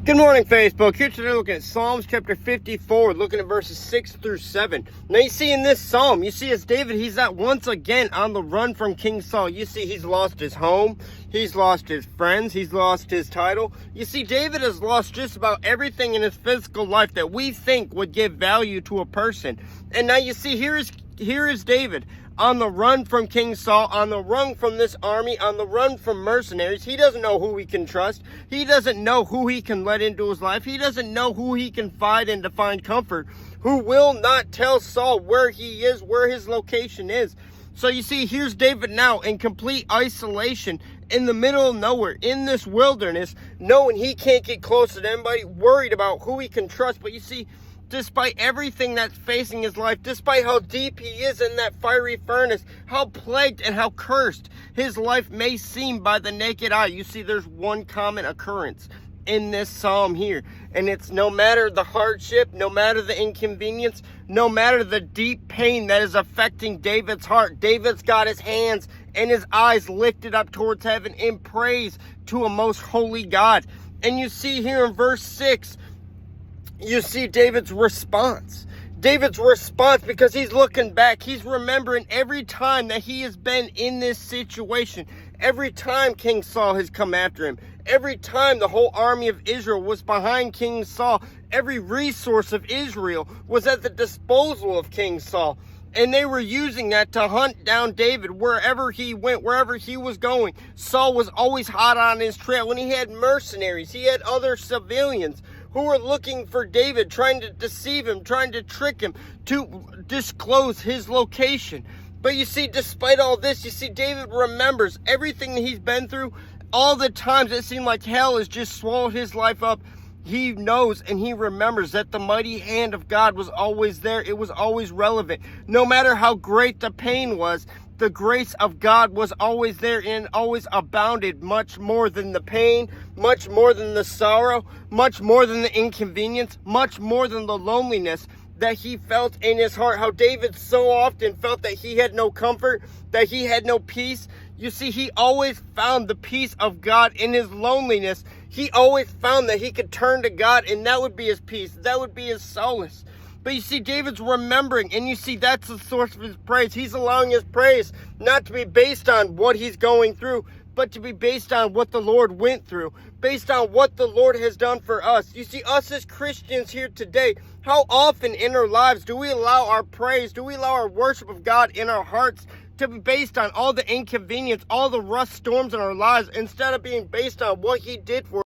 Good morning, Facebook. Here today looking at Psalms chapter 54, looking at verses 6 through 7. Now you see in this psalm, you see as David, he's at once again on the run from King Saul. You see he's lost his home, he's lost his friends, he's lost his title. You see David has lost just about everything in his physical life that we think would give value to a person. And now you see here is David on the run from King Saul, on the run from this army, on the run from mercenaries. He doesn't know who he can trust. He doesn't know who he can let into his life. He doesn't know who he can find and to find comfort, who will not tell Saul where he is, where his location is. So you see, here's David now in complete isolation, in the middle of nowhere, in this wilderness, knowing he can't get close to anybody, worried about who he can trust. But you see, despite everything that's facing his life, despite how deep he is in that fiery furnace, how plagued and how cursed his life may seem by the naked eye, you see there's one common occurrence in this psalm here. And it's no matter the hardship, no matter the inconvenience, no matter the deep pain that is affecting David's heart, David's got his hands and his eyes lifted up towards heaven in praise to a most holy God. And you see here in verse 6, you see David's response. David's response, because he's looking back. He's remembering every time that he has been in this situation. Every time King Saul has come after him. Every time the whole army of Israel was behind King Saul. Every resource of Israel was at the disposal of King Saul. And they were using that to hunt down David wherever he went, wherever he was going. Saul was always hot on his trail. When he had mercenaries, he had other civilians who were looking for David, trying to deceive him, trying to trick him, to disclose his location. But you see, despite all this, you see David remembers everything that he's been through, all the times it seemed like hell has just swallowed his life up. He knows and he remembers that the mighty hand of God was always there. It was always relevant. No matter how great the pain was, the grace of God was always there and always abounded, much more than the pain, much more than the sorrow, much more than the inconvenience, much more than the loneliness that he felt in his heart. How David so often felt that he had no comfort, that he had no peace. You see, he always found the peace of God in his loneliness. He always found that he could turn to God, and that would be his peace. That would be his solace. But you see, David's remembering, and you see that's the source of his praise. He's allowing his praise not to be based on what he's going through, but to be based on what the Lord went through, based on what the Lord has done for us. You see, us as Christians here today, how often in our lives do we allow our praise, do we allow our worship of God in our hearts to be based on all the inconvenience, all the rough storms in our lives, instead of being based on what he did for us?